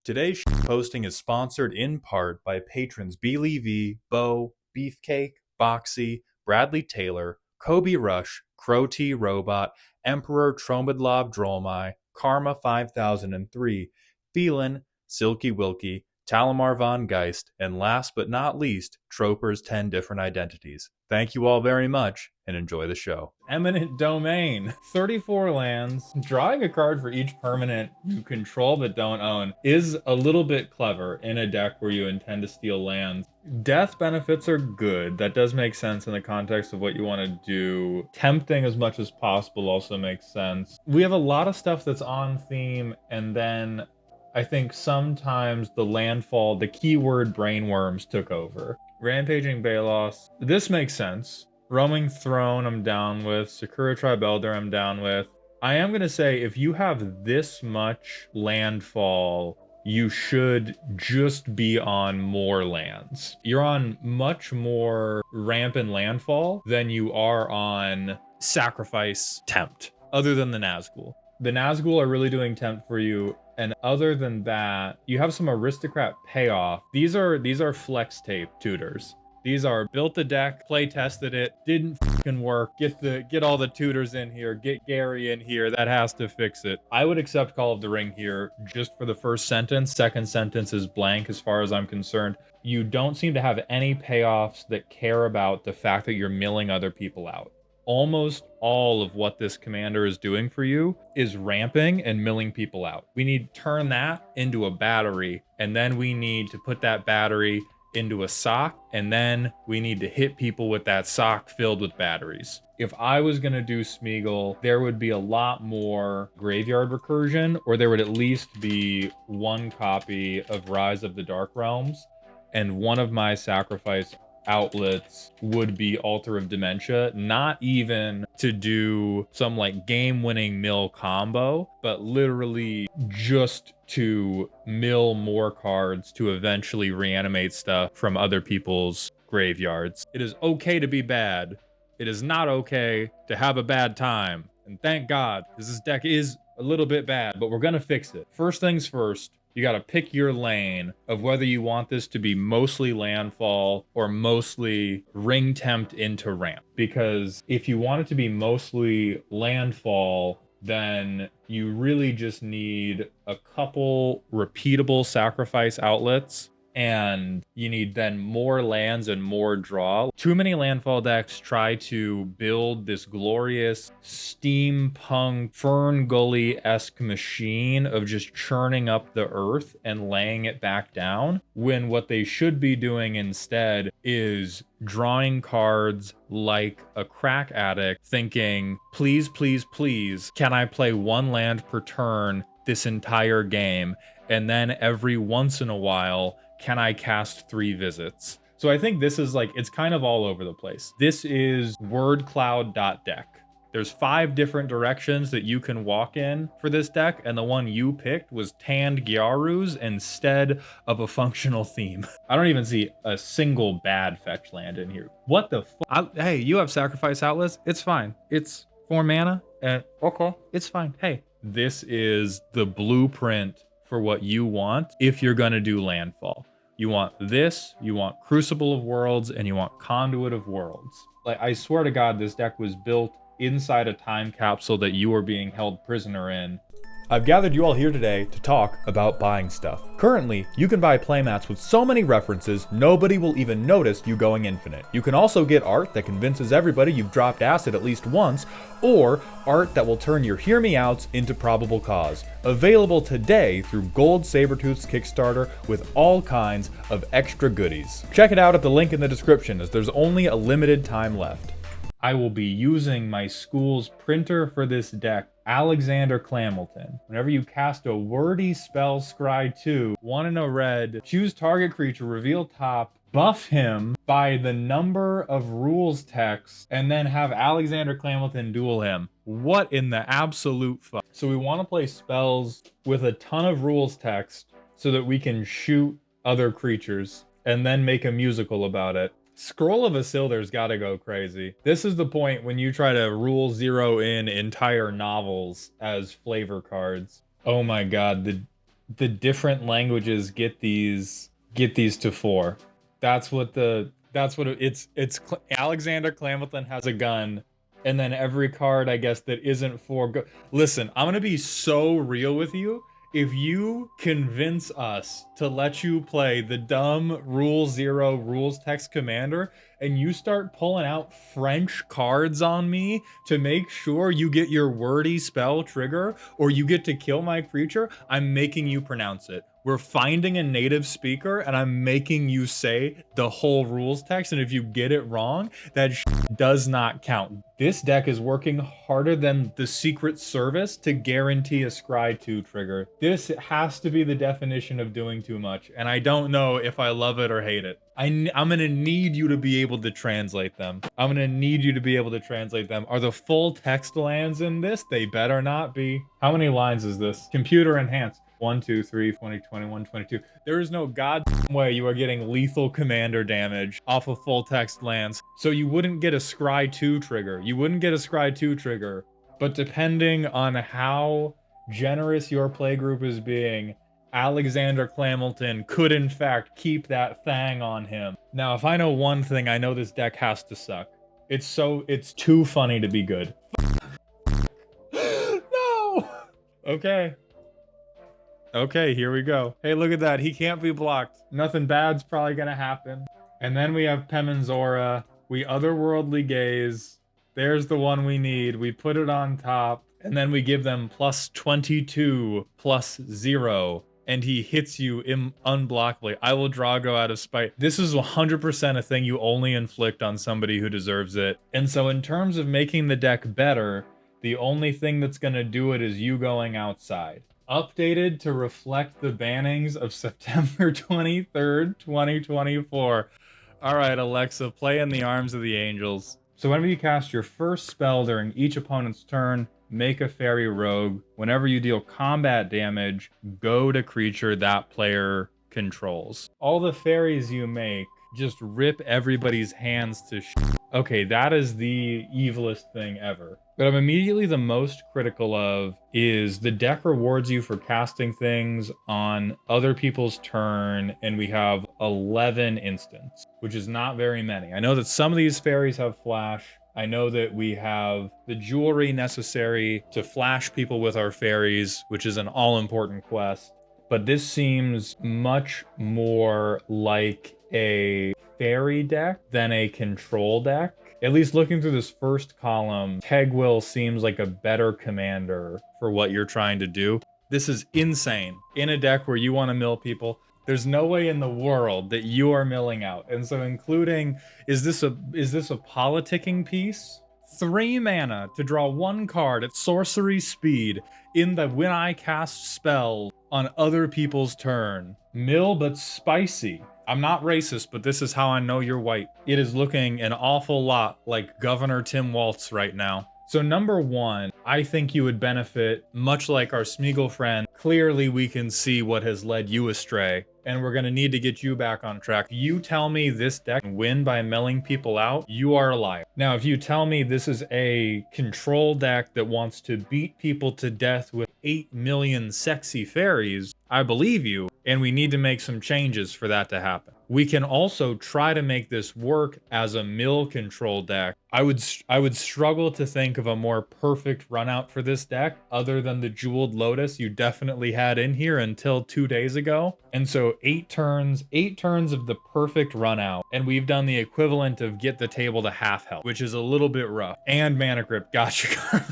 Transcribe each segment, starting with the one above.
Today's posting is sponsored in part by patrons Beely V, Bo, Beefcake, Boxy, Bradley Taylor, Kobe Rush, Crow T Robot, Emperor Tromidlob Drolmai, Karma 5003, Phelan, Silky Wilkie, Talamar von Geist, and last but not least, Troper's 10 Different Identities. Thank you all very much, and enjoy the show. Eminent Domain. 34 lands. Drawing a card for each permanent you control but don't own is a little bit clever in a deck where you intend to steal lands. Death benefits are good. That does make sense in the context of what you want to do. Tempting as much as possible also makes sense. We have a lot of stuff that's on theme, and then I think sometimes the landfall, the keyword brainworms took over. Rampaging Balos, this makes sense. Roaming Throne, I'm down with. Sakura Tribe Elder, I'm down with. I am going to say, if you have this much landfall, you should just be on more lands. You're on much more ramp and landfall than you are on sacrifice tempt, other than the Nazgul. The Nazgul are really doing tempt for you. And other than that, you have some aristocrat payoff. These are flex tape tutors. These are built the deck, play tested it, didn't fucking work. Get all the tutors in here, get Gary in here, that has to fix it. I would accept Call of the Ring here just for the first sentence. Second sentence is blank as far as I'm concerned. You don't seem to have any payoffs that care about the fact that you're milling other people out. Almost all of what this commander is doing for you is ramping and milling people out. We need to turn that into a battery, and then we need to put that battery into a sock, and then we need to hit people with that sock filled with batteries. If I was going to do Smeagol, there would be a lot more graveyard recursion, or there would at least be one copy of Rise of the Dark Realms, and one of my sacrifice outlets would be Altar of Dementia, not even to do some like game-winning mill combo, but literally just to mill more cards to eventually reanimate stuff from other people's graveyards. It is okay to be bad. It is not okay to have a bad time. And thank God, because this deck is a little bit bad, but we're gonna fix it. First things first, you got to pick your lane of whether you want this to be mostly landfall or mostly ring tempt into ramp. Because if you want it to be mostly landfall, then you really just need a couple repeatable sacrifice outlets, and you need then more lands and more draw. Too many landfall decks try to build this glorious steampunk Fern Gully-esque machine of just churning up the earth and laying it back down, when what they should be doing instead is drawing cards like a crack addict, thinking, please, please, please, can I play one land per turn this entire game? And then every once in a while, can I cast 3 visits? So I think this is like, it's kind of all over the place. This is wordcloud.deck. There's 5 different directions that you can walk in for this deck, and the one you picked was Tanned Gyarus instead of a functional theme. I don't even see a single bad fetch land in here. What the fuck? Hey, you have sacrifice outlets? It's fine. It's 4 mana, and okay, it's fine. Hey, this is the blueprint for what you want if you're gonna do landfall. You want this, you want Crucible of Worlds, and you want Conduit of Worlds. Like, I swear to God, this deck was built inside a time capsule that you are being held prisoner in. I've gathered you all here today to talk about buying stuff. Currently, you can buy playmats with so many references, nobody will even notice you going infinite. You can also get art that convinces everybody you've dropped acid at least once, or art that will turn your hear me outs into probable cause. Available today through Gold Sabertooth's Kickstarter with all kinds of extra goodies. Check it out at the link in the description, as there's only a limited time left. I will be using my school's printer for this deck, Alexander Clamilton. Whenever you cast a wordy spell, scry 2, 1 in a red, choose target creature, reveal top, buff him by the number of rules text, and then have Alexander Clamilton duel him. What in the absolute fuck? So we want to play spells with a ton of rules text so that we can shoot other creatures and then make a musical about it. Scroll of Isildur's gotta go crazy. This is the point when you try to rule zero in entire novels as flavor cards. Oh my god, the different languages get these to 4. Alexander Clamilton has a gun, and then every card I guess that isn't 4 go. Listen, I'm gonna be so real with you. If you convince us to let you play the dumb Rule 0 rules text commander, and you start pulling out French cards on me to make sure you get your wordy spell trigger or you get to kill my creature, I'm making you pronounce it. We're finding a native speaker and I'm making you say the whole rules text, and if you get it wrong, that does not count. This deck is working harder than the Secret Service to guarantee a Scry 2 trigger. This has to be the definition of doing too much, and I don't know if I love it or hate it. I'm gonna need you to be able to translate them. I'm gonna need you to be able to translate them. Are the full text lands in this? They better not be. How many lines is this? Computer enhanced. 1, 2, 3, 20, 21, 22. There is no goddamn way you are getting lethal commander damage off of full text lands. So you wouldn't get a Scry 2 trigger. You wouldn't get a Scry 2 trigger. But depending on how generous your playgroup is being, Alexander Clamilton could in fact keep that thang on him. Now, if I know one thing, I know this deck has to suck. It's too funny to be good. No! Okay. Okay, here we go. Hey, look at that. He can't be blocked. Nothing bad's probably gonna happen. And then we have Pemenzora. We otherworldly gaze. There's the one we need. We put it on top. And then we give them plus 22, plus 0. And he hits you unblockably. I will Drago out of spite. This is 100% a thing you only inflict on somebody who deserves it. And so in terms of making the deck better, the only thing that's gonna do it is you going outside. Updated to reflect the bannings of September 23rd, 2024. All right, Alexa, play In the Arms of the Angels. So whenever you cast your first spell during each opponent's turn, make a faerie rogue. Whenever you deal combat damage, go to creature that player controls. All the fairies you make just rip everybody's hands to Okay, that is the evilest thing ever. What I'm immediately the most critical of is the deck rewards you for casting things on other people's turn, and we have 11 instants, which is not very many. I know that some of these fairies have flash. I know that we have the jewelry necessary to flash people with our fairies, which is an all-important quest. But this seems much more like a fairy deck than a control deck. At least looking through this first column, Tegwill seems like a better commander for what you're trying to do. This is insane. In a deck where you want to mill people, there's no way in the world that you are milling out. And so including, is this a politicking piece? 3 mana to draw 1 card at sorcery speed in the when I cast spell on other people's turn. Mill but spicy. I'm not racist, but this is how I know you're white. It is looking an awful lot like Governor Tim Walz right now. So number 1, I think you would benefit, much like our Smeagol friend. Clearly we can see what has led you astray, and we're gonna need to get you back on track. You tell me this deck can win by milling people out, you are a liar. Now, if you tell me this is a control deck that wants to beat people to death with 8 million sexy fairies, I believe you, and we need to make some changes for that to happen. We can also try to make this work as a mill control deck. I would struggle to think of a more perfect run out for this deck other than the Jeweled Lotus you definitely had in here until 2 days ago. And so 8 turns of the perfect run out, and we've done the equivalent of get the table to half health, which is a little bit rough. And Mana Crypt, gotcha.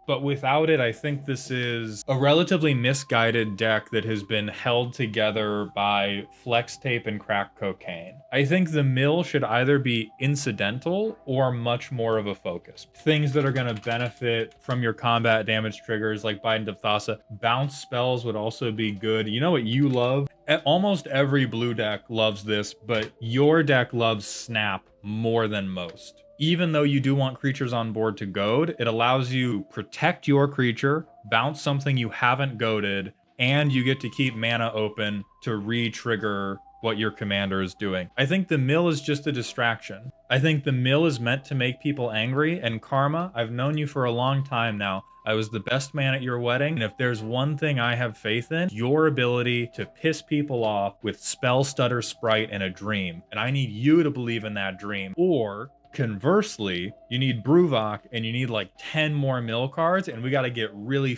But without it, I think this is a relatively misguided deck that has been held together by flex tape and crack cocaine. I think the mill should either be incidental or much more of a focus. Things that are going to benefit from your combat damage triggers like Bident of Thassa. Bounce spells would also be good. You know what you love? Almost every blue deck loves this, but your deck loves Snap more than most. Even though you do want creatures on board to goad, it allows you to protect your creature, bounce something you haven't goaded, and you get to keep mana open to re-trigger what your commander is doing. I think the mill is just a distraction. I think the mill is meant to make people angry, and Karma, I've known you for a long time now. I was the best man at your wedding, and if there's one thing I have faith in, your ability to piss people off with Spell Stutter Sprite and a dream. And I need you to believe in that dream. Or conversely, you need Bruvok and you need like 10 more mill cards, and we got to get really